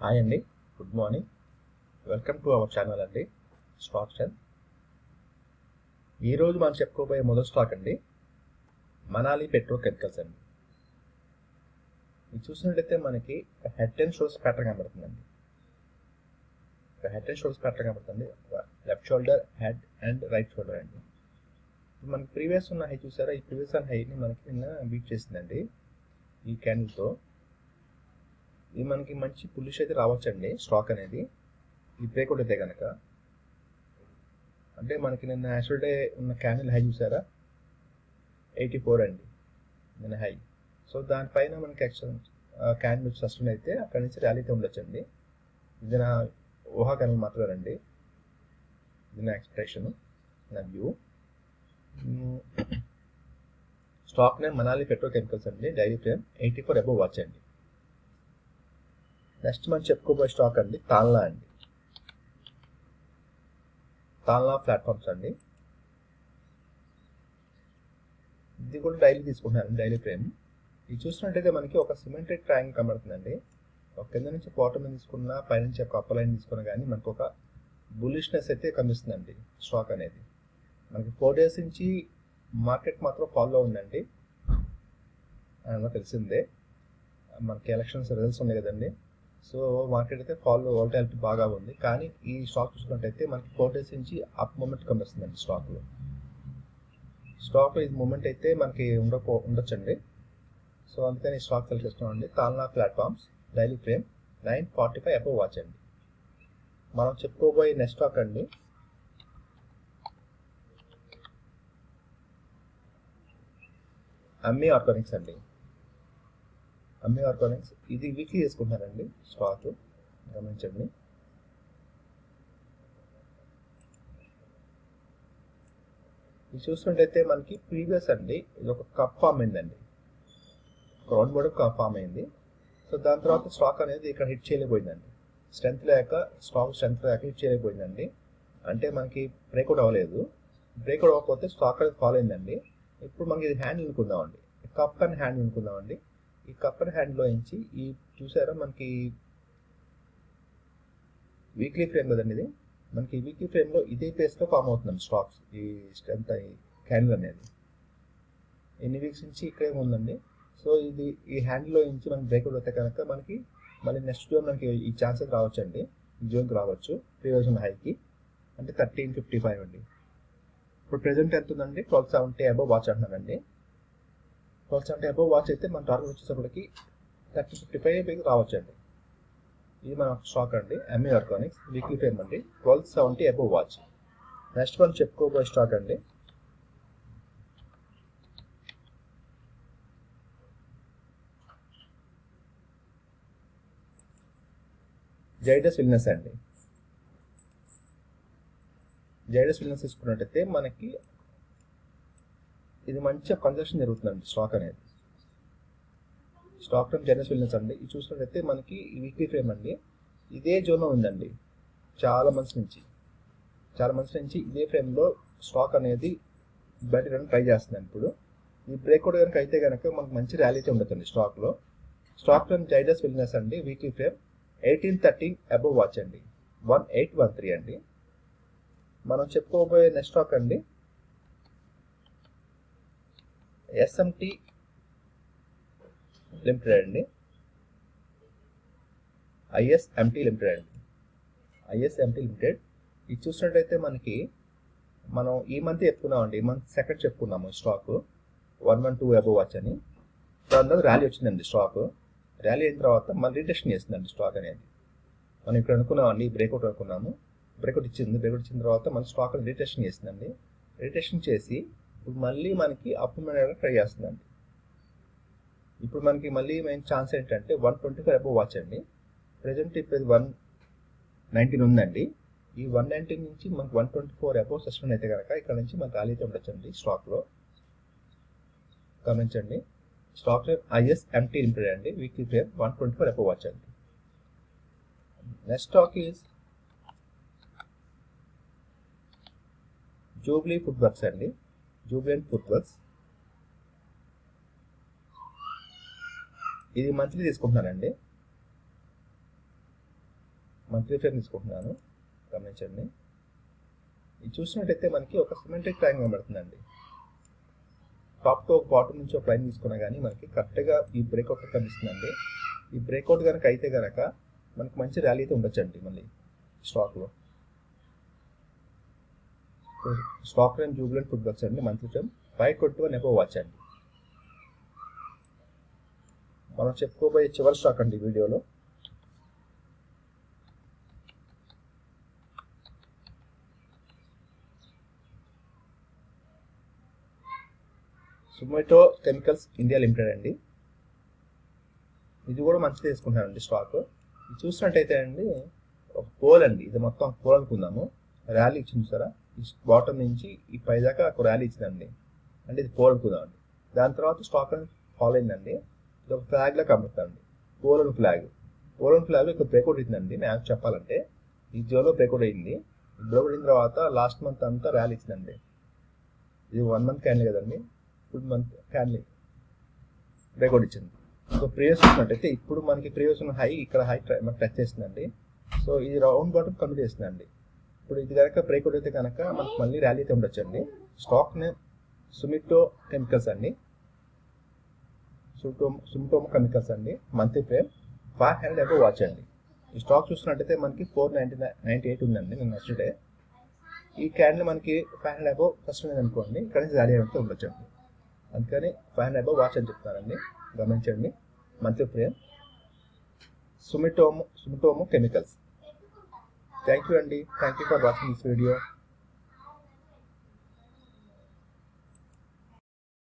Hi అండి, good morning. Welcome to our channel అండి stock strength. ఈరోజు మనం చెప్పుకోబోయే మొదటి స్టాక్ అండి మనాలి పెట్రోకెమికల్స్ అండి. ఇది చూసినట్లయితే మనకి హెడ్ అండ్ షోల్డర్స్ ప్యాటర్న్ కనబడుతుందండి. హెడ్ అండ్ షోల్డర్స్ ప్యాటర్న్ కనబడుతుంది. Left shoulder, head and right shoulder అండి. మనకి ప్రీవియస్ ఉన్న హై చూసారా? ఈ ప్రీవియస్ ఉన్న హైని మనకి నిన్న బీట్ చేసిందండి ఈ క్యాండిల్తో. ఇది మనకి మంచి పుల్లిష్ అయితే రావచ్చండి స్టాక్ అనేది ఈ బ్రేక్అవుట్ అయితే కనుక. అంటే మనకి నిన్న యాక్చువల్ డే ఉన్న క్యాండిల్ హై చూసారా? 84 అండి నిన్న హై. సో దానిపైన మనకి యాక్చువల్ క్యాండిల్ సస్టైన్ అయితే అక్కడి నుంచి ర్యాలీ అయితే ఉండొచ్చండి. ఇది నా ఊహాగానం మాత్రమేనండి, ఇది నా ఎక్స్పెక్టేషన్, నా view. Stock name Manali petrochemicals అండి. డైలీ ఫ్రేమ్ 84 అబోవ్ వాచ్ అండి. నెక్స్ట్ మనం చెప్పుకోబోయే స్టాక్ అండి తాన్లా అండి. తాన్లా ప్లాట్ఫామ్స్ అండి. ఇది కూడా డైలీ తీసుకుంటున్నాను, డైలీ ఫ్రేమ్. ఇది చూసినట్టయితే మనకి ఒక సిమెంటెడ్ ట్రయాంగిల్ కనబడుతుందండి. ఒక కింద నుంచి బాటమ్ మీద తీసుకున్న, పైనుంచి ఒక అప్పర్ లైన్ తీసుకున్న కానీ మనకు ఒక బులిష్నెస్ అయితే కనిపిస్తుందండి స్టాక్ అనేది. మనకి 4 days నుంచి మార్కెట్ మాత్రం ఫాలో ఉందండి. అలా తెలిసిందే, మనకి ఎలక్షన్స్ రిజల్ట్స్ ఉన్నాయి కదండి. సో మార్కెట్ అయితే ఫాలో వాలటాలిటీ బాగా ఉంది. కానీ ఈ స్టాక్ చూసుకున్నట్టయితే మనకి 4 days నుంచి అప్ మూమెంట్ కనిపిస్తుందండి స్టాక్లో. ఇది మూమెంట్ అయితే మనకి ఉండొచ్చండి. సో అందుకని ఈ స్టాక్ సెలెక్ట్ చేస్తున్నామండి. Tanla platforms, daily frame 945 above watch అండి. మనం చెప్పుకోబోయే నెక్స్ట్ స్టాక్ అండి అమ్మీ ఆర్గానిక్స్ అండి. అమ్మీ ఆర్గానిక్స్ ఇది వీక్లీ చేసుకుంటున్నారండి స్టాక్, గమనించండి. ఇది చూసుకుంటే మనకి ప్రీవియస్ అండి ఇది ఒక కప్ ఫామ్ అయిందండి, గ్రౌండ్ బోర్డ్ కప్ ఫామ్ అయింది. సో దాని తర్వాత స్టాక్ అనేది ఇక్కడ హిట్ చేయలేకపోయిందండి. స్ట్రెంత్ లేక హిట్ చేయలేకపోయిందండి. అంటే మనకి బ్రేక్అవుట్ అవ్వలేదు. బ్రేక్అవుట్ అవ్వకపోతే స్టాక్ అనేది ఫాలో అయిందండి. ఇప్పుడు మనకి ఇది హ్యాండిల్ అనుకుందామండి, కప్ అండ్ హ్యాండిల్ అనుకుందామండి. ఈ కప్ అండ్ హ్యాండ్లో నుంచి ఈ చూసారా మనకి వీక్లీ ఫ్రేమ్ కదండి ఇది. మనకి వీక్లీ ఫ్రేమ్లో ఇదే ప్లేస్లో ఫామ్ అవుతుందండి స్టాక్స్. ఈ స్ట్రెంత్ క్యాండిల్ అనేది ఎన్ని వీక్స్ నుంచి ఇక్కడే ఉందండి. సో ఇది ఈ హ్యాండిల్లో నుంచి మనకి బ్రేక్అవుట్ అయితే కనుక మనకి మళ్ళీ నెక్స్ట్ జోన్ మనకి ఈ ఛాన్సెస్ రావచ్చండి. ఈ జోన్కి రావచ్చు ప్రీవియస్ ఉన్న హైకి, అంటే 1355 అండి. ఇప్పుడు ప్రెసెంట్ ఎంత ఉందండి? 1270 అబోవ్ వాచ్ అంటున్నానండి. 1270 అబోవ్ వాచ్ అయితే మన టార్గెట్ వచ్చేసరికి 1355 రావచ్చండి. ఇది మన స్టాక్ అండి అమ్మీ ఆర్గానిక్స్, వీక్లీ ఫ్రేమ్ అండి, 1270 అబోవ్ వాచ్. నెక్స్ట్ మనం చెప్పుకోబోయే స్టాక్ అండి జైడస్ వెల్నెస్ అండి. జైడస్ వెల్నెస్ తీసుకున్నట్టయితే మనకి ఇది మంచిగా కన్జక్షన్ జరుగుతుందండి స్టాక్ అనేది. స్టాక్ నేమ్ జైడస్ వెల్నెస్ అండి. ఇది చూసినట్టయితే మనకి వీక్లీ ఫ్రేమ్ అండి ఇదే జోన్లో ఉందండి. చాలా మంత్స్ నుంచి ఇదే ఫ్రేమ్లో స్టాక్ అనేది బయట ట్రై చేస్తున్నాను. ఇప్పుడు ఈ బ్రేక్అవుట్ కనుక అయితే కనుక మనకు మంచి ర్యాలీ అయితే ఉండొచ్చండి స్టాక్లో. స్టాక్ నేమ్ జైడస్ వెల్నెస్ అండి, వీక్లీ ఫ్రేమ్ 1813 అబోవ్ వాచ్ అండి, 1813 అండి. మనం చెప్పుకోబోయే నెక్స్ట్ స్టాక్ అండి ఎస్ఎంటీ లిమిటెడ్ అండి, ఐఎస్ఎంటీ లిమిటెడ్ అండి, ఐఎస్ఎంటీ లిమిటెడ్. ఇది చూసినట్టయితే మనకి మనం ఈ మంత్ చెప్పుకున్నామండి, ఈ మంత్ సెకండ్ చెప్పుకున్నాము స్టాక్ 112 అబోవ్ వాచ్ అని. దాని తర్వాత ర్యాలీ వచ్చిందండి స్టాక్. ర్యాలీ అయిన తర్వాత మళ్ళీ రిటెక్షన్ చేస్తుందండి స్టాక్ అనేది. మనం ఇక్కడ అనుకున్నామండి బ్రేక్అవుట్ అనుకున్నాము, బ్రేక్అవుట్ ఇచ్చిన తర్వాత మన స్టాక్ అనేది రిటెక్షన్ చేస్తుందండి. రిటెక్షన్ చేసి ఇప్పుడు మళ్ళీ మనకి అప్ మూమెంట్ ట్రై చేస్తుందండి. ఇప్పుడు మనకి మళ్ళీ మెయిన్ ఛాన్స్ ఏంటంటే 125 అబోవ్ వాచ్ అండి. ప్రెజెంట్ ఇప్పుడు 119 ఉందండి. ఈ 119 నుంచి మనకి 124 అబోవ్ సస్టైన్ అయితే కనుక ఇక్కడ నుంచి మనకి ర్యాలీ అయితే ఉండొచ్చండి స్టాక్లో, గమనించండి. స్టాక్ నేమ్ ఐఎస్ఎంటీ లిమిటెడ్ అండి, వీక్లీ ఫ్రేమ్ 124 అబోవ్ వాచ్ అండి. Next stock is Jubilee food works అండి, జూబ్లెంట్ ఫుడ్ వర్క్స్. ఇది మంత్లీ తీసుకుంటున్నానండి. మంత్లీ ఫ్రేమ్ తీసుకుంటున్నాను, గమనించండి. ఇది చూసినట్టయితే మనకి ఒక సిమెట్రిక్ ట్రయాంగిల్ పడుతుందండి. టాప్ టు బాటమ్ నుంచి ఒక లైన్ తీసుకున్నా కానీ మనకి కరెక్ట్గా ఈ బ్రేక్అవుట్ కనిపిస్తుందండి. ఈ బ్రేక్అవుట్ కనుక అయితే కనుక మనకి మంచి ర్యాలీ అయితే ఉండొచ్చండి మళ్ళీ స్టాక్లో. స్టాక్ నేమ్ జూబిలెంట్ ఫుడ్వర్క్స్ అండి, మంత్లీ ఫ్రేమ్ 521 అబోవ్ వాచ్ అండి. మనం చెప్పుకోబోయే చివరి స్టాక్ అండి వీడియోలో. సుమిటో కెమికల్స్ ఇండియా లిమిటెడ్ అండి. ఇది కూడా మంచిగా తీసుకుంటానండి స్టాక్. ఇది చూసినట్టయితే అండి ఒక పోల్ అండి, ఇది మొత్తం పోల్ అనుకుందాము. ర్యాలీ ఇచ్చింది సారా, ఈ బాటమ్ నుంచి ఈ పై దాకా ఒక ర్యాలీ ఇచ్చిందండి, అంటే ఇది పోల్ అనుకుందామండి. దాని తర్వాత స్టాక్ అనేది ఫాలో అయిందండి. ఇది ఒక ఫ్లాగ్ లా కనబడుతుందండి, పోలన్ ఫ్లాగ్. పోలన్ ఫ్లాగ్ ఇక్కడ బ్రేక్అవుట్ అయిందండి. మ్యాచ్ చెప్పాలంటే ఈ జోలో బ్రేక్అవుట్ అయింది. బ్రేక్అవుట్ అయిన తర్వాత లాస్ట్ మంత్ అంతా ర్యాలీ ఇచ్చిందండి. ఇది 1 మంత్ క్యాండిల్ కదండి, ఫుల్ మంత్ క్యాండిల్ బ్రేక్అవుట్ ఇచ్చింది. సో ప్రీవియస్ చూసినట్టయితే ఇప్పుడు మనకి ప్రీవియస్ ఉన్న హై ఇక్కడ హై మనకి టచ్ చేస్తుందండి. సో ఇది రౌండ్ బాటమ్ కంప్లీట్ చేస్తుందండి. ఇప్పుడు ఇది కనుక బ్రేక్అవుట్ అయితే కనుక మనకి మళ్ళీ ర్యాలీ అయితే ఉండొచ్చండి. స్టాక్ నేమ్ సుమిటో కెమికల్స్ అండి, సుమిటోమో కెమికల్స్ అండి, మంత్లీ ఫ్రేమ్ 500 అబోవ్ వాచ్ అండి. ఈ స్టాక్ చూసినట్టయితే మనకి 498 ఉందండి నేను నెక్స్ట్ డే. ఈ క్యాండిల్ మనకి 500 అబోవ్ ఫస్ట్ ఉంది అనుకోండి, ఇక్కడ నుంచి ర్యాలీ అయితే ఉండొచ్చండి. అందుకని 500 అబోవ్ వాచ్ అని చెప్తానండి, గమనించండి. Monthly frame Sumitomo Chemicals. Thank you అండి, thank you for watching this video.